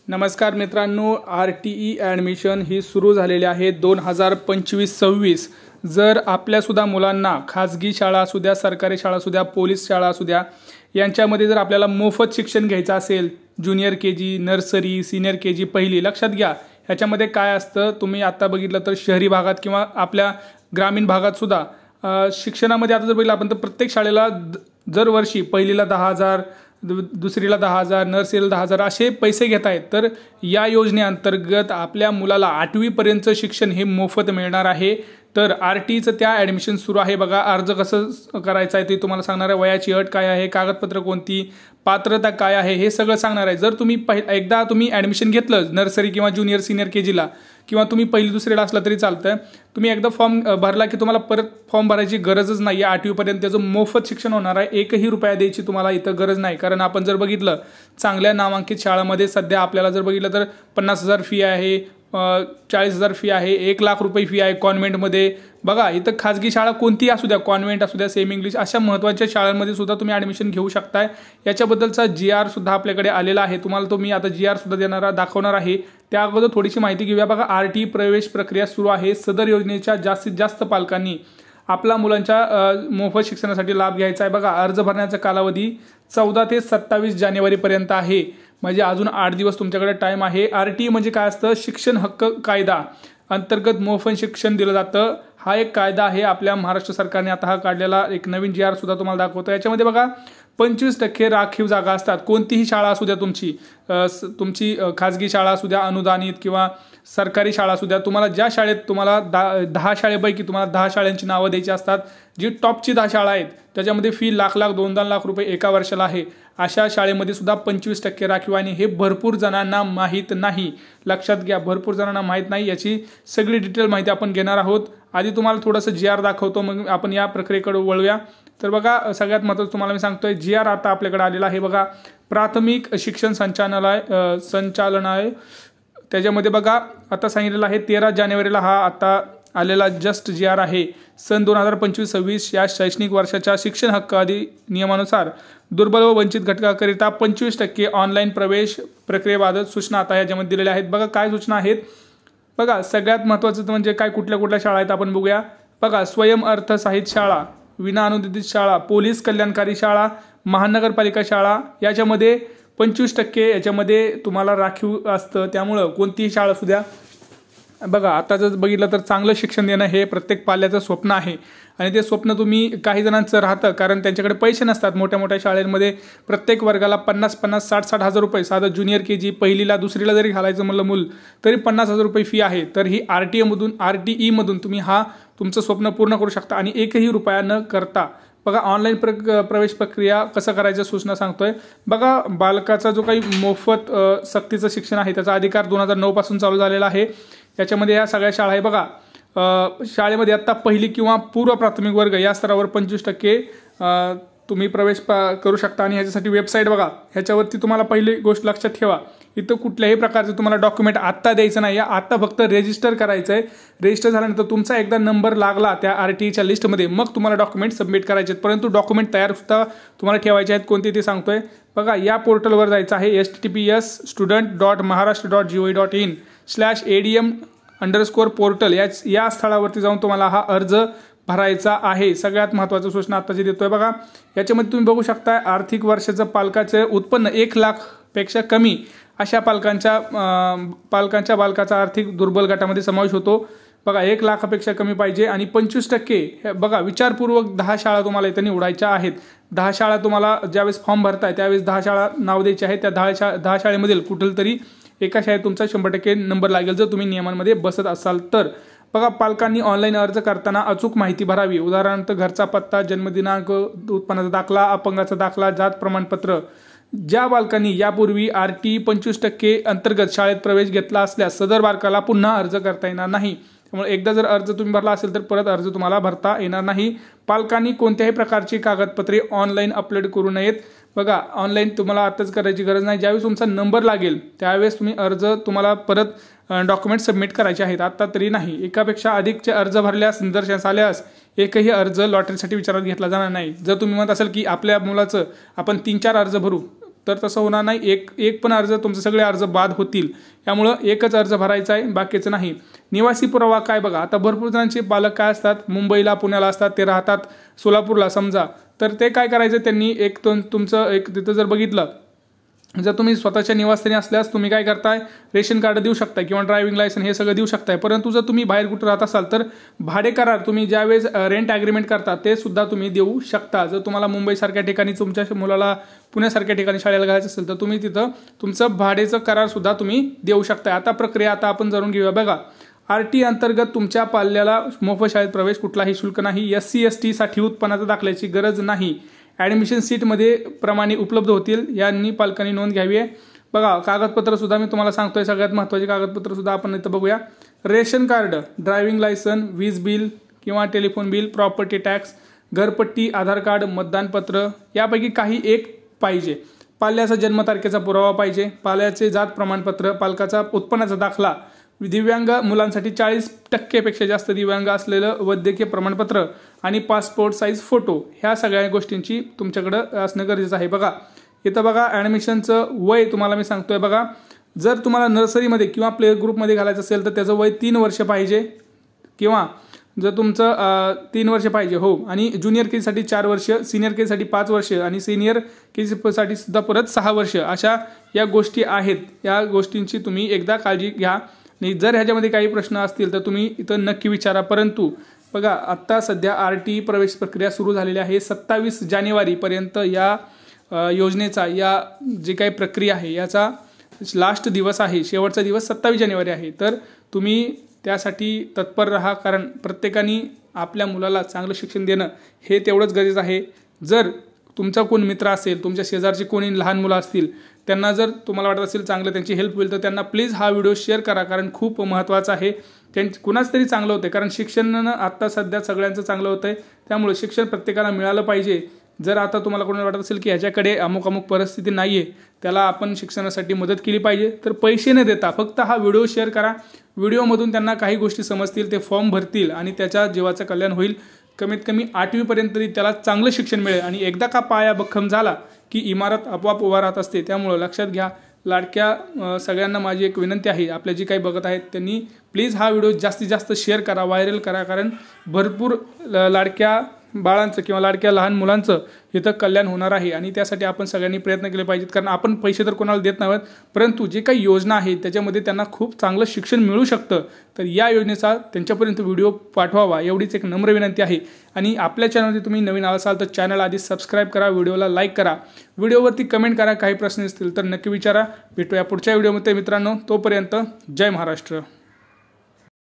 नमस्कार मित्रांनो, RTE admission ही सुरू झालेली आहे 2025-26. जर आपल्यासुद्धा मुलांना खाजगी शाळा असू द्या, सरकारी शाळा असू द्या, पोलीस शाळा असू द्या, यांच्यामध्ये जर आपल्याला मोफत शिक्षण घ्यायचं असेल, junior KG, nursery, senior KG, पहिली, लक्षात घ्या ह्याच्यामध्ये काय असतं. तुम्ही आता बघितलं तर शहरी भागात किंवा आपल्या ग्रामीण भागात सुद्धा शिक्षणामध्ये आता जर बघितलं आपण तर प्रत्येक शाळेला जर वर्षी पहिलीला 10,000, दुसरीला 10,000, नर्सरीला 10,000 असे पैसे घेत आहेत. तर या योजनेअंतर्गत आपल्या मुलाला 8वी पर्यंत शिक्षण हे मोफत मिळणार आहे. तर RTEचं त्या ॲडमिशन सुरू आहे. बघा अर्ज कसं करायचं आहे ते तुम्हाला सांगणार आहे. वयाची अट काय आहे, कागदपत्र कोणती, पात्रता काय आहे, हे सगळं सांगणार आहे. जर तुम्ही एकदा तुम्ही ॲडमिशन घेतलं नर्सरी किंवा ज्युनियर सीनियर KGला किंवा तुम्ही पहिली दुसरीला असला तरी चालतं, तुम्ही एकदा फॉर्म भरला की तुम्हाला परत फॉर्म भरायची गरजच नाही आहे. 8वीपर्यंत त्याचं मोफत शिक्षण होणार आहे. एकही रुपया द्यायची तुम्हाला इथं गरज नाही. कारण आपण जर बघितलं चांगल्या नामांकित शाळांमध्ये सध्या आपल्याला जर बघितलं तर 50,000 फी आहे, 40,000 फी आहे, 1,00,000 रुपये फी आहे कॉन्व्हेंटमध्ये. बघा इथं खाजगी शाळा कोणतीही असू द्या, कॉन्व्हेंट असू द्या, सेमी इंग्लिश, अशा महत्त्वाच्या शाळांमध्ये सुद्धा तुम्ही ॲडमिशन घेऊ शकताय. याच्याबद्दलचा GR सुद्धा आपल्याकडे आलेला आहे. तुम्हाला तो मी आता GR सुद्धा दाखवणार आहे. त्या अगोदर थोडीशी माहिती घेऊया. बघा RTE प्रवेश प्रक्रिया सुरू आहे. सदर योजनेच्या जास्तीत जास्त पालकांनी आपल्या मुलांच्या मोफत शिक्षणासाठी लाभ घ्यायचा आहे. बघा अर्ज भरण्याचा कालावधी 14 ते 27 जानेवारीपर्यंत आहे. म्हणजे अजून 8 दिवस तुमच्याकडे टाईम आहे. RTE म्हणजे काय असतं, शिक्षण हक्क कायदा अंतर्गत मोफत शिक्षण दिलं जातं. हा एक कायदा आहे आपल्या महाराष्ट्र सरकारने आता हा काढलेला. एक नवीन GR सुद्धा तुम्हाला दाखवतो. याच्यामध्ये बघा 25% राखीव जागा असतात. कोणतीही शाळा असू द्या तुमची खाजगी शाळा असू द्या, अनुदानित किंवा सरकारी शाळा असू द्या, तुम्हाला ज्या शाळेत तुम्हाला 10 शाळेपैकी तुम्हाला 10 शाळांची नावं द्यायची असतात. जी टॉपची 10 शाळा आहेत त्याच्यामध्ये फी लाख 2-2 लाख रुपये एका वर्षाला आहे. अशा शाळेमध्ये सुद्धा 25% राखीव आणि हे भरपूर जणांना माहीत नाही. लक्षात घ्या, भरपूर जणांना माहीत नाही. याची सगळी डिटेल माहिती आपण घेणार आहोत. आधी तुम्हाला थोडंसं GR दाखवतो, मग आपण या प्रक्रियेकडे वळूया. तर बघा सगळ्यात महत्त्वाचं तुम्हाला मी सांगतोय, GR आता आपल्याकडे आलेला आहे. बघा प्राथमिक शिक्षण संचालनालय त्याच्यामध्ये बघा आता सांगितलेलं आहे 13 जानेवारीला हा आता आलेला जस्ट GR आहे. सन 2025-26 या शैक्षणिक वर्षाच्या शिक्षण हक्क अधिनियमानुसार दुर्बल व वंचित घटकाकरिता 25% ऑनलाईन प्रवेश प्रक्रियेबाबत सूचना आता याच्यामध्ये दिलेल्या आहेत. बघा काय सूचना आहेत. बघा सगळ्यात महत्त्वाचं म्हणजे काय, कुठल्या शाळा आहेत आपण बघूया. बघा स्वयं अर्थसहाय्यित शाळा, विना अनुदानित शाळा, पोलीस कल्याणकारी शाळा, महानगरपालिका शाळा, याच्यामध्ये 25% याच्यामध्ये तुम्हाला राखीव असतं. त्यामुळं कोणतीही शाळा असू द्या. बघा आता जर बघितलं तर चांगलं शिक्षण देणं हे प्रत्येक पाल्याचं स्वप्न आहे. आणि ते स्वप्न तुम्ही काही जणांचं राहतं कारण त्यांच्याकडे पैसे नसतात. मोठ्या शाळेमध्ये प्रत्येक वर्गाला 50-50, 60-60 हजार रुपये, साधं ज्युनियर KG पहिलीला दुसरीला जरी घालायचं म्हणलं मूल तरी 50,000 रुपये फी आहे. तर ही RTE मधून तुम्ही तुमचं स्वप्न पूर्ण करू शकता आणि एकही रुपया न करता. बघा ऑनलाईन प्रवेश प्रक्रिया कसं करायचं सूचना सांगतोय. बघा बालकाचा जो काही मोफत सक्तीचं शिक्षण आहे त्याचा अधिकार 2009 पासून चालू झालेला आहे. याच्यामध्ये या सगळ्या शाळा आहे. बघा शाळेमध्ये आत्ता पहिली किंवा पूर्व प्राथमिक वर्ग या स्तरावर 25% तुम्ही प्रवेश करू शकता. आणि ह्याच्यासाठी वेबसाईट बघा, ह्याच्यावरती तुम्हाला पहिली गोष्ट लक्षात ठेवा, इथं कुठल्याही प्रकारचं तुम्हाला डॉक्युमेंट आत्ता द्यायचं नाही. आत्ता फक्त रजिस्टर करायचं आहे. रजिस्टर झाल्यानंतर तुमचा एकदा नंबर लागला त्या RTEच्या लिस्टमध्ये मग तुम्हाला डॉक्युमेंट सबमिट करायचे आहेत. परंतु डॉक्युमेंट तयार सुद्धा तुम्हाला ठेवायचे आहेत. कोणते ते सांगतोय. बघा या पोर्टलवर जायचं आहे https://student.maharashtra.gov.in/adm_portal या स्थळावरती जाऊन तुम्हाला हा अर्ज भरायचा आहे. सगळ्यात महत्त्वाचं सूचना आत्ताची देतोय. बघा याच्यामध्ये तुम्ही बघू शकता आर्थिक वर्षाचं पालकाचं उत्पन्न 1 लाखपेक्षा कमी अशा बालकाचा आर्थिक दुर्बल गटामध्ये समावेश होतो. बघा 1 लाखापेक्षा कमी पाहिजे आणि 25% बघा विचारपूर्वक 10 शाळा तुम्हाला इथं निवडायच्या आहेत. 10 शाळा तुम्हाला ज्यावेळेस फॉर्म भरताय त्यावेळेस 10 शाळा नाव द्यायची आहेत. त्या 10 शाळेमधील कुठलं तरी एका शाळेत तुमचा 100% नंबर लागेल जर तुम्ही नियमांमध्ये बसत असाल तर. बघा पालकांनी ऑनलाईन अर्ज करताना अचूक माहिती भरावी. उदाहरणार्थ घरचा पत्ता, जन्मदिनांक, उत्पन्नाचा दाखला, अपंगाचा दाखला, जात प्रमाणपत्र. ज्या बालकांनी यापूर्वी RTE 25% अंतर्गत शाळेत प्रवेश घेतला असल्यास सदर बालकाला पुन्हा अर्ज करता येणार नाही. त्यामुळे एकदा जर अर्ज तुम्ही भरला असेल तर परत अर्ज तुम्हाला भरता येणार नाही. पालकांनी कोणत्याही प्रकारची कागदपत्रे ऑनलाईन अपलोड करू नयेत. बघा ऑनलाईन तुम्हाला आताच करायची गरज नाही. ज्यावेळेस तुमचा नंबर लागेल त्यावेळेस तुम्हाला परत डॉक्युमेंट सबमिट करायचे आहेत. आता तरी नाही. एकापेक्षा अधिकचे अर्ज भरल्यास निदर्शनास आल्यास एकही अर्ज लॉटरीसाठी विचारात घेतला जाणार नाही. जर तुम्ही म्हणत असाल की आपल्या मुलाचं आपण 3-4 अर्ज भरू, तर तसं होणार नाही. एक पण अर्ज, तुमचे सगळे अर्ज बाद होतील. त्यामुळं एकच अर्ज भरायचा आहे, बाकीचं नाही. निवासी पुरावा काय बघा, आता भरपूर जणांचे पालक काय असतात, मुंबईला पुण्याला असतात, ते राहतात सोलापूरला समजा, तर ते काय करायचं, त्यांनी तुमचं तिथं जर बघितलं, जर तुम्ही स्वतःच्या निवासस्थानी असल्यास तुम्ही काय करताय, रेशन कार्ड देऊ शकताय किंवा ड्रायव्हिंग लायसन हे सगळं देऊ शकताय. परंतु जर तुम्ही बाहेर कुठं राहत असाल तर भाडे करार तुम्ही ज्यावेळेस रेंट ॲग्रीमेंट करता ते सुद्धा तुम्ही देऊ शकता. जर तुम्हाला मुंबईसारख्या ठिकाणी तुमच्या मुलाला पुण्यासारख्या ठिकाणी शाळेला घालायचं असेल तर तुम्ही तिथं तुमचं भाडेचं करार सुद्धा तुम्ही देऊ शकताय. आता प्रक्रिया आपण जाणून घेऊया. बघा, RT अंतर्गत तुमच्या पाल्याला मोफत शाळेत प्रवेश, कुठलाही शुल्क नाही. SC ST साठी उत्पन्नाचा दाखल्याची गरज नाही. ॲडमिशन सीटमध्ये प्रमाणे उपलब्ध होतील, यांनी पालकांनी नोंद घ्यावी आहे. बघा, कागदपत्र सुद्धा मी तुम्हाला सांगतोय, सगळ्यात महत्त्वाचे कागदपत्र सुद्धा आपण इथं बघूया. रेशन कार्ड, ड्रायव्हिंग लायसन, वीज बिल किंवा टेलिफोन बिल, प्रॉपर्टी टॅक्स, घरपट्टी, आधार कार्ड, मतदानपत्र यापैकी काही एक पाहिजे. पाल्याचा जन्मतारखेचा पुरावा पाहिजे, पाल्याचे जात प्रमाणपत्र, पालकाचा उत्पन्नाचा दाखला, दिव्यांग मुलांसाठी 40% पेक्षा जास्त दिव्यांग असलेलं वैद्यकीय प्रमाणपत्र आणि पासपोर्ट साईज फोटो, ह्या सगळ्या गोष्टींची तुमच्याकडं असणं गरजेचं आहे. बघा, इथं बघा, ॲडमिशनचं वय तुम्हाला मी सांगतोय. बघा, जर तुम्हाला नर्सरीमध्ये किंवा प्ले ग्रुपमध्ये घालायचं असेल तर त्याचं वय 3 वर्ष पाहिजे, किंवा जर तुमचं 3 वर्ष पाहिजे हो, आणि ज्युनियर केजीसाठी 4 वर्ष, सिनियर केजीसाठी 5 वर्ष आणि सिनियर केजीसाठी सुद्धा परत 6 वर्ष, अशा या गोष्टी आहेत. या गोष्टींची तुम्ही एकदा काळजी घ्या. आणि जर ह्याच्यामध्ये काही प्रश्न असतील तर तुम्ही इथं नक्की विचारा. परंतु बघा, आत्ता सध्या RT प्रवेश प्रक्रिया सुरू झालेली आहे. 27 जानेवारीपर्यंत या योजनेचा, या जी काही प्रक्रिया आहे याचा लास्ट दिवस आहे, शेवटचा दिवस 27 जानेवारी आहे. तर तुम्ही त्यासाठी तत्पर राहा, कारण प्रत्येकाने आपल्या मुलाला चांगलं शिक्षण देणं हे तेवढंच गरजेचं आहे. जर तुमचा कोण मित्र असेल, तुमच्या शेजारची कोणी लहान मुलं असतील, त्यांना जर तुम्हाला वाटत असेल चांगलं त्यांची हेल्प होईल तर त्यांना प्लीज हा व्हिडिओ शेअर करा, कारण खूप महत्त्वाचा आहे. कुणाच तरी चांगलं होतं, कारण शिक्षणानं आत्ता सध्या सगळ्यांचं चांगलं होतं आहे. त्यामुळे शिक्षण प्रत्येकाला मिळालं पाहिजे. जर आता तुम्हाला कोणाला वाटत असेल की ह्याच्याकडे अमुक परिस्थिती नाही आहे, त्याला आपण शिक्षणासाठी मदत केली पाहिजे, तर पैसे न देता फक्त हा व्हिडिओ शेअर करा. व्हिडिओमधून त्यांना काही गोष्टी समजतील, ते फॉर्म भरतील आणि त्याच्या जीवाचं कल्याण होईल. कमीत कमी 8वी पर्यंत तरी त्याला चांगलं शिक्षण मिळेल. आणि एकदा का पाया भक्कम झाला की इमारत आपोआप उभा राहत असते. त्यामुळं लक्षात घ्या. लाडक्या सगळ्यांना माझी एक विनंती आहे, आपल्या जी काही बघत आहेत त्यांनी प्लीज हा व्हिडिओ जास्तीत जास्त शेअर करा, व्हायरल करा, कारण भरपूर लाडक्या बाळांचं किंवा लाडक्या लहान मुलांचं इथं कल्याण होणार आहे. आणि त्यासाठी आपण सगळ्यांनी प्रयत्न केले पाहिजेत, कारण आपण पैसे तर कोणाला देत नाहीत, परंतु जे काही योजना आहेत त्याच्यामध्ये त्यांना खूप चांगलं शिक्षण मिळू शकतं. तर या योजनेचा त्यांच्यापर्यंत व्हिडिओ पाठवावा, एवढीच एक नम्र विनंती आहे. आणि आपल्या चॅनलमध्ये तुम्ही नवीन असाल तर चॅनल आधी सबस्क्राईब करा, व्हिडिओला लाईक करा, व्हिडिओवरती कमेंट करा. काही प्रश्न असतील तर नक्की विचारा. भेटूया पुढच्या व्हिडिओमध्ये मित्रांनो. तोपर्यंत जय महाराष्ट्र.